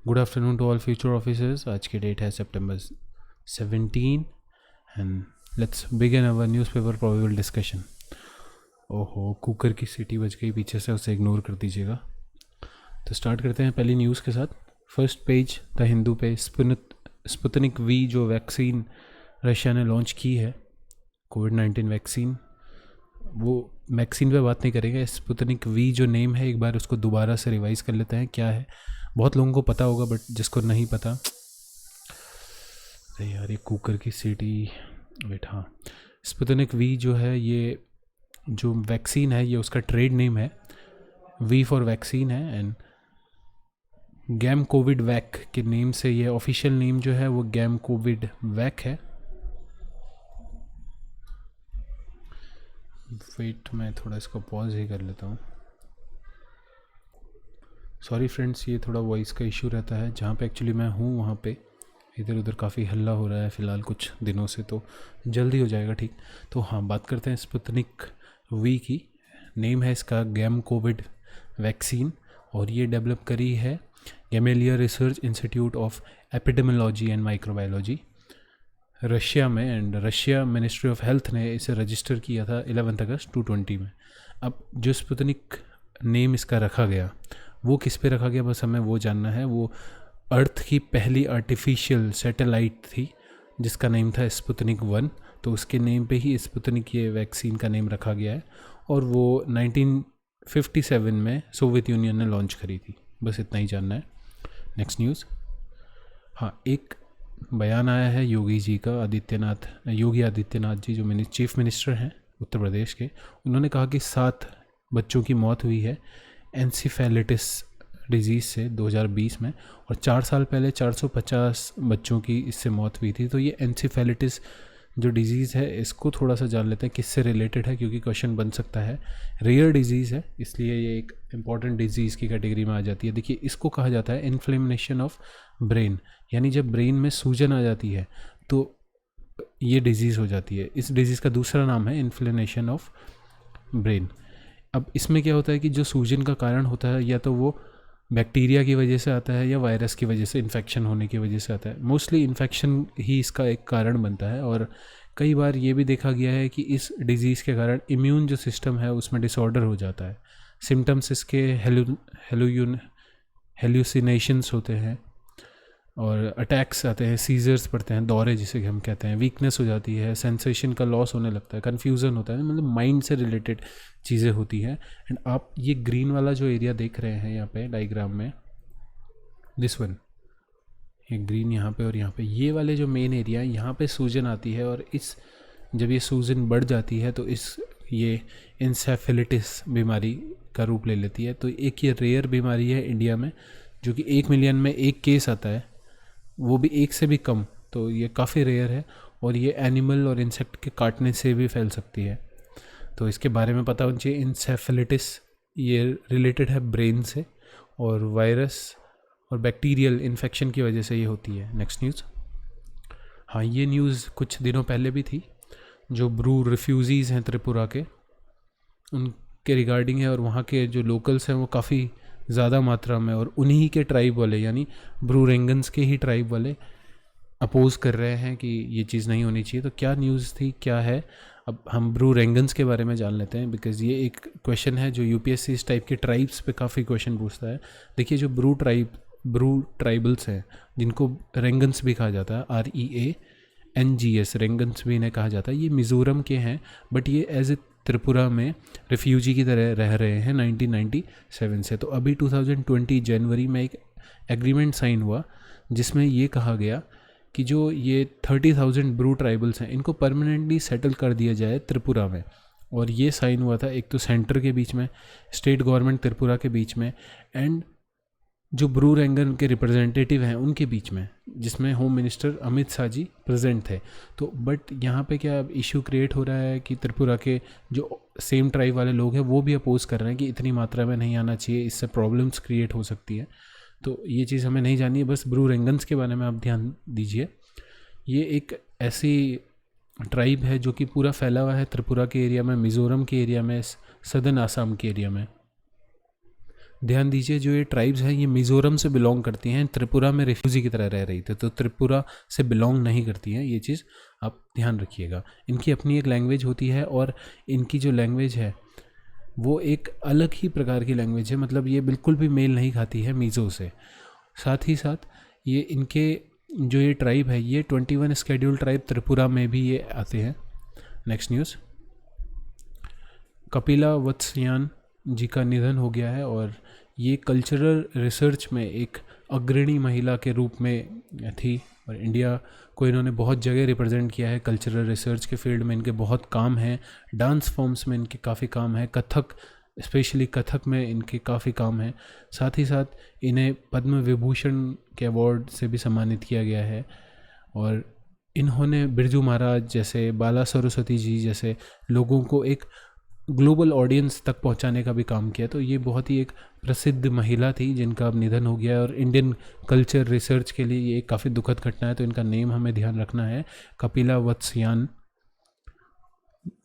Good afternoon to all future officers. आज की date है सितंबर 17 and let's begin our newspaper probable discussion. ओहो, कुकर की सीटी बज गई पीछे से, उसे इग्नोर कर दीजिएगा। तो स्टार्ट करते हैं पहली न्यूज़ के साथ। फर्स्ट पेज द हिंदू पे स्पुतनिक वी जो वैक्सीन रशिया ने लॉन्च की है, कोविड-19 वैक्सीन, वो वैक्सीन पे बात नहीं करेंगे। स्पुतनिक वी जो नेम है, एक बार उसको दोबारा से रिवाइज कर लेते हैं क्या है। बहुत लोगों को पता होगा बट जिसको नहीं पता, अरे यार ये कुकर की सीटी, वेट, हाँ, स्पुतनिक वी जो है, ये जो वैक्सीन है, ये उसका ट्रेड नेम है, वी फॉर वैक्सीन है, एंड गैम कोविड वैक के नेम से ये ऑफिशियल नेम जो है वो गैम कोविड वैक है। वेट, मैं थोड़ा इसको पॉज ही कर लेता हूँ। सॉरी फ्रेंड्स, ये थोड़ा वॉइस का इशू रहता है। जहाँ पे एक्चुअली मैं हूँ वहाँ पे इधर उधर काफ़ी हल्ला हो रहा है फ़िलहाल कुछ दिनों से, तो जल्दी हो जाएगा ठीक। तो हाँ, बात करते हैं स्पुतनिक वी की। नेम है इसका गैम कोविड वैक्सीन, और ये डेवलप करी है Gamaleya research institute of epidemiology and microbiology Russia में, and Russia ministry of health ने इसे रजिस्टर किया था 11 अगस्त 2020 में। अब जो स्पुतनिक नेम इसका रखा गया वो किस पे रखा गया, बस हमें वो जानना है। वो अर्थ की पहली आर्टिफिशियल सैटेलाइट थी जिसका नेम था स्पुतनिक 1, तो उसके नेम पे ही स्पुतनिक ये वैक्सीन का नेम रखा गया है, और वो 1957 में सोवियत यूनियन ने लॉन्च करी थी। बस इतना ही जानना है। Next news. हाँ, एक बयान आया है योगी जी का, योगी आदित्यनाथ जी जो चीफ मिनिस्टर हैं उत्तर प्रदेश के। उन्होंने कहा कि 7 बच्चों की मौत हुई है एनसीफेलिटिस डिजीज़ से 2020 में, और 4 साल पहले 450 बच्चों की इससे मौत हुई थी। तो ये एनसीफेलिटिस जो डिजीज़ है, इसको थोड़ा सा जान लेते हैं किससे रिलेटेड है, क्योंकि क्वेश्चन बन सकता है। रेयर डिजीज़ है, इसलिए ये एक इम्पॉर्टेंट डिजीज़ की कैटेगरी में आ जाती है। देखिए, इसको कहा जाता है इन्फ्लेमेशन ऑफ ब्रेन, यानी जब ब्रेन में सूजन आ जाती है तो ये डिजीज़ हो जाती है। इस डिजीज़ का दूसरा नाम है इन्फ्लेमेशन ऑफ ब्रेन। अब इसमें क्या होता है कि जो सूजन का कारण होता है, या तो वो बैक्टीरिया की वजह से आता है या वायरस की वजह से, इन्फेक्शन होने की वजह से आता है। मोस्टली इन्फेक्शन ही इसका एक कारण बनता है, और कई बार ये भी देखा गया है कि इस डिज़ीज़ के कारण इम्यून जो सिस्टम है उसमें डिसऑर्डर हो जाता है। सिम्टम्स इसके हेलुसिनेशंस होते हैं, और अटैक्स आते हैं, सीजर्स पड़ते हैं, दौरे जिसे हम कहते हैं, वीकनेस हो जाती है, सेंसेशन का लॉस होने लगता है, कन्फ्यूज़न होता है, मतलब माइंड से रिलेटेड चीज़ें होती हैं। एंड आप ये ग्रीन वाला जो एरिया देख रहे हैं यहाँ पे डायग्राम में, दिस वन, ये ग्रीन यहाँ पे और यहाँ पे, ये वाले जो मेन एरिया है, यहाँ पे सूजन आती है, और जब ये सूजन बढ़ जाती है तो ये इंसेफेलिटिस बीमारी का रूप ले लेती है। तो एक ये रेयर बीमारी है इंडिया में, जो कि 1 मिलियन में एक केस आता है, वो भी 1 से भी कम, तो ये काफ़ी रेयर है, और ये एनिमल और इंसेक्ट के काटने से भी फैल सकती है। तो इसके बारे में पता होना चाहिए। इंसेफेलिटिस ये रिलेटेड है ब्रेन से, और वायरस और बैक्टीरियल इन्फेक्शन की वजह से ये होती है। Next news. हाँ, ये न्यूज़ कुछ दिनों पहले भी थी। जो ब्रू रिफ्यूजीज़ हैं त्रिपुरा के, उनके रिगार्डिंग है, और वहाँ के जो लोकल्स हैं वो काफ़ी ज़्यादा मात्रा में, और उन्हीं के ट्राइब वाले, यानी ब्रू रेंगन्स के ही ट्राइब वाले अपोज कर रहे हैं कि ये चीज़ नहीं होनी चाहिए। तो क्या न्यूज़ थी, क्या है, अब हम ब्रू रेंगन्स के बारे में जान लेते हैं, बिकॉज़ ये एक क्वेश्चन है जो यूपीएससी इस टाइप के ट्राइब्स पे काफ़ी क्वेश्चन पूछता है। देखिए, जो ब्रू ट्राइबल्स हैं, जिनको रेंगन्स भी कहा जाता है, REANGS, रेंगन्स भी इन्हें कहा जाता है, ये मिज़ोरम के हैं, बट ये एज ए त्रिपुरा में रिफ्यूजी की तरह रह रहे हैं 1997 से। तो अभी 2020 जनवरी में एक एग्रीमेंट साइन हुआ जिसमें ये कहा गया कि जो ये 30,000 ब्रू ट्राइबल्स हैं, इनको परमानेंटली सेटल कर दिया जाए त्रिपुरा में। और ये साइन हुआ था एक तो सेंटर के बीच में, स्टेट गवर्नमेंट त्रिपुरा के बीच में, एंड जो ब्रू रेंगन के रिप्रेजेंटेटिव हैं उनके बीच में, जिसमें home minister Amit Shah ji present थे। तो बट यहाँ पे क्या इशू क्रिएट हो रहा है कि त्रिपुरा के जो सेम ट्राइब वाले लोग हैं वो भी अपोज कर रहे हैं कि इतनी मात्रा में नहीं आना चाहिए, इससे प्रॉब्लम्स क्रिएट हो सकती है। तो ये चीज़ हमें नहीं जाननी है, बस ब्रू रेंगन्स के बारे में आप ध्यान दीजिए। ये एक ऐसी ट्राइब है जो कि पूरा फैला हुआ है त्रिपुरा के एरिया में, मिज़ोरम के एरिया में, सदर्न आसाम के एरिया में। ध्यान दीजिए, जो ये ट्राइब्स हैं ये मिज़ोरम से बिलोंग करती हैं, त्रिपुरा में रिफ्यूजी की तरह रह रही थी, तो त्रिपुरा से बिलोंग नहीं करती हैं, ये चीज़ आप ध्यान रखिएगा। इनकी अपनी एक लैंग्वेज होती है और इनकी जो लैंग्वेज है वो एक अलग ही प्रकार की लैंग्वेज है, मतलब ये बिल्कुल भी मेल नहीं खाती है मीज़ो से। साथ ही साथ ये इनके जो ये ट्राइब है ये 21 स्केड्यूल ट्राइब त्रिपुरा में भी ये आते हैं। नेक्स्ट न्यूज़, कपिला वत्सयान जी का निधन हो गया है और ये कल्चरल रिसर्च में एक अग्रणी महिला के रूप में थी और इंडिया को इन्होंने बहुत जगह रिप्रेजेंट किया है। कल्चरल रिसर्च के फील्ड में इनके बहुत काम हैं, डांस फॉर्म्स में इनके काफ़ी काम है, कथक स्पेशली कथक में इनके काफ़ी काम है। साथ ही साथ इन्हें पद्म विभूषण के अवार्ड से भी सम्मानित किया गया है और इन्होंने बिरजू महाराज जैसे, बाला सरस्वती जी जैसे लोगों को एक ग्लोबल ऑडियंस तक पहुंचाने का भी काम किया। तो ये बहुत ही एक प्रसिद्ध महिला थी जिनका अब निधन हो गया और इंडियन कल्चर रिसर्च के लिए ये एक काफ़ी दुखद घटना है, तो इनका नेम हमें ध्यान रखना है, कपिला वत्सयान।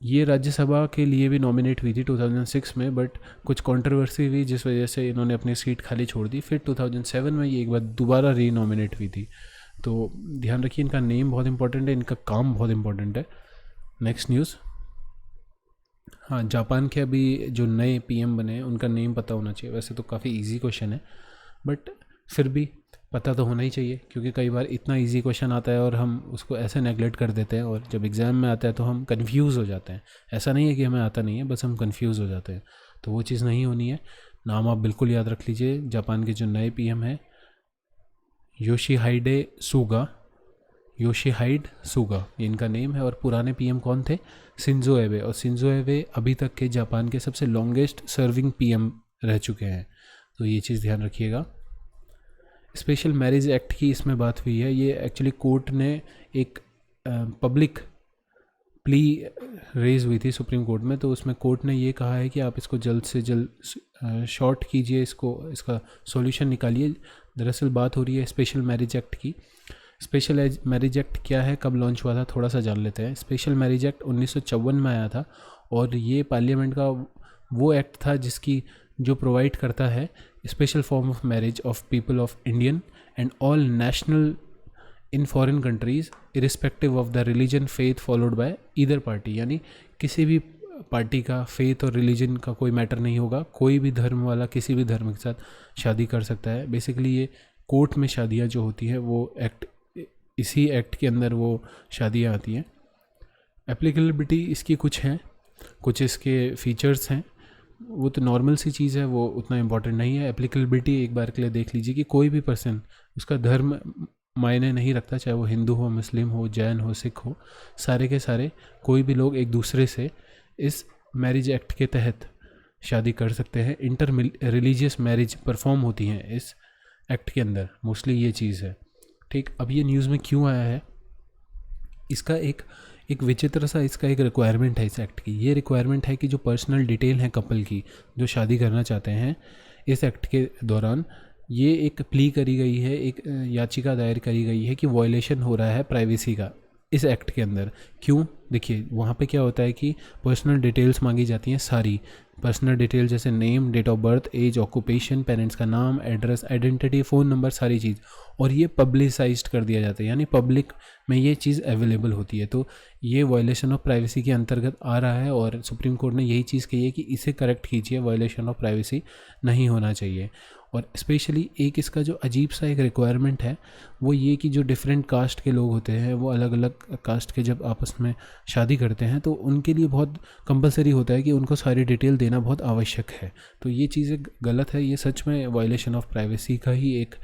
ये राज्यसभा के लिए भी नॉमिनेट हुई थी 2006 में, बट कुछ कंट्रोवर्सी हुई जिस वजह से इन्होंने अपनी सीट खाली छोड़ दी। फिर 2007 में ये एक बार दोबारा री नॉमिनेट हुई थी। तो ध्यान रखिए, इनका नेम बहुत इंपॉर्टेंट है, इनका काम बहुत इंपॉर्टेंट है। नेक्स्ट न्यूज़, हाँ, जापान के अभी जो नए पीएम बने हैं उनका नेम पता होना चाहिए। वैसे तो काफ़ी इजी क्वेश्चन है बट फिर भी पता तो होना ही चाहिए, क्योंकि कई बार इतना इजी क्वेश्चन आता है और हम उसको ऐसे नेगलेक्ट कर देते हैं और जब एग्ज़ाम में आता है तो हम कंफ्यूज हो जाते हैं। ऐसा नहीं है कि हमें आता नहीं है, बस हम कंफ्यूज हो जाते हैं, तो वो चीज़ नहीं होनी है। नाम आप बिल्कुल याद रख लीजिए, जापान के जो नए पीएम हैं योशिहाइडे सुगा, योशिहाइड सुगा ये इनका नेम है। और पुराने पीएम कौन थे? शिंजो एबे। और शिंजो एबे अभी तक के जापान के सबसे लॉन्गेस्ट सर्विंग पीएम रह चुके हैं, तो ये चीज़ ध्यान रखिएगा। स्पेशल मैरिज एक्ट की इसमें बात हुई है, ये एक्चुअली कोर्ट ने एक पब्लिक प्ली रेज हुई थी सुप्रीम कोर्ट में, तो उसमें कोर्ट ने ये कहा है कि आप इसको जल्द से जल्द शॉर्ट कीजिए, इसका सॉल्यूशन निकालिए। दरअसल बात हो रही है स्पेशल मैरिज एक्ट की। स्पेशल मैरिज एक्ट क्या है, कब लॉन्च हुआ था, थोड़ा सा जान लेते हैं। स्पेशल मैरिज एक्ट 1954 में आया था और ये पार्लियामेंट का वो एक्ट था जिसकी जो प्रोवाइड करता है special form of marriage of people of Indian and all national in foreign countries irrespective of the religion faith followed by either party. यानी किसी भी पार्टी का फेथ और रिलीजन का कोई मैटर नहीं होगा, कोई भी धर्म वाला किसी भी धर्म के साथ शादी कर सकता है। बेसिकली ये कोर्ट में शादियां जो होती है वो एक्ट, इसी एक्ट के अंदर वो शादियां आती हैं। एप्लीकेबिलिटी इसकी कुछ हैं, कुछ इसके फीचर्स हैं, वो तो नॉर्मल सी चीज़ है, वो उतना इम्पोर्टेंट नहीं है। एप्लीकेबिलिटी एक बार के लिए देख लीजिए कि कोई भी पर्सन, उसका धर्म मायने नहीं रखता, चाहे वो हिंदू हो, मुस्लिम हो, जैन हो, सिख हो, सारे के सारे कोई भी लोग एक दूसरे से इस मैरिज एक्ट के तहत शादी कर सकते हैं। इंटर रिलीजियस मैरिज परफॉर्म होती हैं इस एक्ट के अंदर, मोस्टली ये चीज़ है। ठीक, अब ये न्यूज़ में क्यों आया है, इसका एक विचित्र सा इसका एक रिक्वायरमेंट है इस एक्ट की। ये रिक्वायरमेंट है कि जो पर्सनल डिटेल है कपल की, जो शादी करना चाहते हैं, इस एक्ट के दौरान ये एक प्ली करी गई है, एक याचिका दायर करी गई है कि वॉयलेशन हो रहा है प्राइवेसी का इस एक्ट के अंदर। क्यों? देखिए, वहाँ पे क्या होता है कि पर्सनल डिटेल्स मांगी जाती हैं, सारी पर्सनल डिटेल जैसे name, date of birth, age, occupation, parents का नाम, एड्रेस, आइडेंटिटी, फ़ोन नंबर, सारी चीज़, और ये पब्लिसाइज्ड कर दिया जाता है, यानी पब्लिक में ये चीज़ अवेलेबल होती है। तो ये वायलेशन ऑफ प्राइवेसी के अंतर्गत आ रहा है और सुप्रीम कोर्ट ने यही चीज़ कही है कि इसे करेक्ट कीजिए, वायलेशन ऑफ प्राइवेसी नहीं होना चाहिए। और स्पेशली एक इसका जो अजीब सा एक रिक्वायरमेंट है वो ये कि जो डिफरेंट कास्ट के लोग होते हैं, वो अलग अलग कास्ट के जब आपस में शादी करते हैं तो उनके लिए बहुत कंपलसरी होता है कि उनको सारी डिटेल देना बहुत आवश्यक है। तो ये चीज़ें गलत है, ये सच में वायलेशन ऑफ प्राइवेसी का ही एक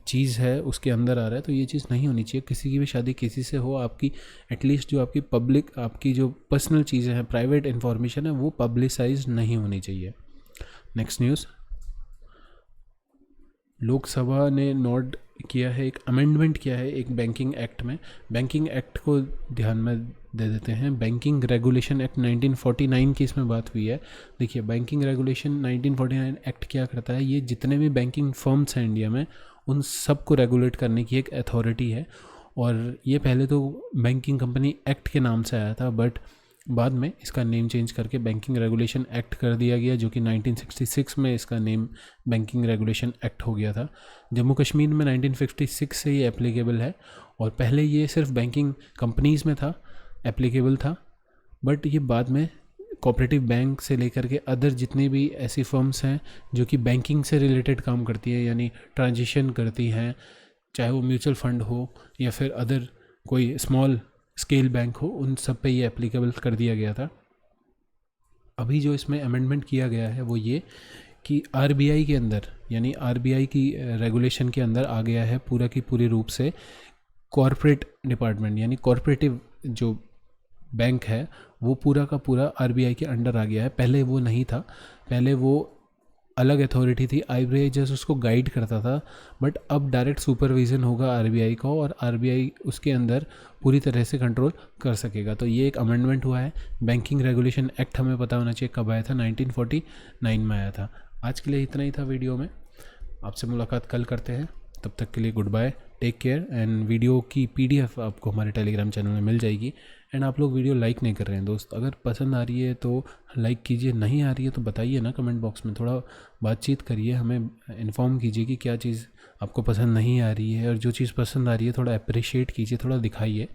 चीज़ है, उसके अंदर आ रहा है। तो ये चीज़ नहीं होनी चाहिए। किसी की भी शादी किसी से हो, आपकी एटलीस्ट जो आपकी पब्लिक, आपकी जो पर्सनल चीज़ें हैं, प्राइवेट इन्फॉर्मेशन है, वो पब्लिसाइज नहीं होनी चाहिए। नेक्स्ट न्यूज़, लोकसभा ने नोट किया है, एक अमेंडमेंट किया है एक बैंकिंग एक्ट में। बैंकिंग एक्ट को ध्यान में दे देते हैं। बैंकिंग रेगुलेशन एक्ट 1949 की इसमें बात हुई है। देखिए, बैंकिंग रेगुलेशन 1949 एक्ट क्या करता है, ये जितने भी बैंकिंग फर्म्स हैं इंडिया में उन सब को रेगुलेट करने की एक अथॉरिटी है। और ये पहले तो बैंकिंग कंपनी एक्ट के नाम से आया था, बट बाद में इसका नेम चेंज करके बैंकिंग रेगुलेशन एक्ट कर दिया गया, जो कि 1966 में इसका नेम बैंकिंग रेगुलेशन एक्ट हो गया था। जम्मू कश्मीर में 1956 से ये एप्लीकेबल है, और पहले ये सिर्फ बैंकिंग कंपनीज़ में था, एप्लीकेबल था, बट ये बाद में कोऑपरेटिव बैंक से लेकर के अदर जितनी भी ऐसी फर्म्स हैं जो कि बैंकिंग से रिलेटेड काम करती है, यानी ट्रांजिशन करती हैं, चाहे वो म्यूचुअल फंड हो या फिर अदर कोई स्मॉल स्केल बैंक हो, उन सब पे ये एप्लीकेबल कर दिया गया था। अभी जो इसमें अमेंडमेंट किया गया है वो ये कि आरबीआई के अंदर, यानी आरबीआई की रेगुलेशन के अंदर आ गया है पूरा की पूरी रूप से कॉरपोरेट डिपार्टमेंट, यानी कॉरपोरेटिव जो बैंक है वो पूरा का पूरा आरबीआई के अंडर आ गया है। पहले वो नहीं था, पहले वो अलग अथॉरिटी थी, आरबीआई जैसे उसको गाइड करता था, बट अब डायरेक्ट सुपरविज़न होगा आरबीआई का, और आरबीआई उसके अंदर पूरी तरह से कंट्रोल कर सकेगा। तो ये एक अमेंडमेंट हुआ है। बैंकिंग रेगुलेशन एक्ट हमें पता होना चाहिए कब आया था, 1949 में आया था। आज के लिए इतना ही था वीडियो में, आपसे मुलाकात कल करते हैं, तब तक के लिए good bye, take care. And video की पीडीएफ आपको हमारे टेलीग्राम चैनल में मिल जाएगी। एंड आप लोग वीडियो लाइक नहीं कर रहे हैं दोस्त, अगर पसंद आ रही है तो लाइक कीजिए, नहीं आ रही है तो बताइए ना कमेंट बॉक्स में, थोड़ा बातचीत करिए, हमें इन्फॉर्म कीजिए कि क्या चीज़ आपको पसंद नहीं आ रही है, और जो चीज़ पसंद आ रही है थोड़ा अप्रिशिएट कीजिए, थोड़ा दिखाइए,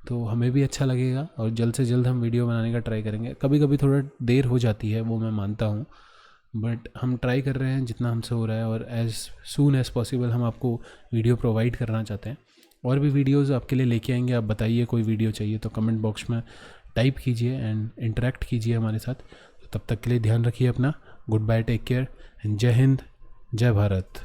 तो हमें भी अच्छा लगेगा, और जल्द से जल्द हम वीडियो बनाने का ट्राई करेंगे। कभी कभी थोड़ा देर हो जाती है, वो मैं मानता हूँ, बट हम ट्राई कर रहे हैं जितना हमसे हो रहा है, और एज़ सून एज़ पॉसिबल हम आपको वीडियो प्रोवाइड करना चाहते हैं। और भी वीडियोज़ आपके लिए लेके आएंगे। आप बताइए कोई वीडियो चाहिए तो कमेंट बॉक्स में टाइप कीजिए एंड इंटरेक्ट कीजिए हमारे साथ। तो तब तक के लिए ध्यान रखिए अपना। Good bye, take care and जय हिंद, जय भारत।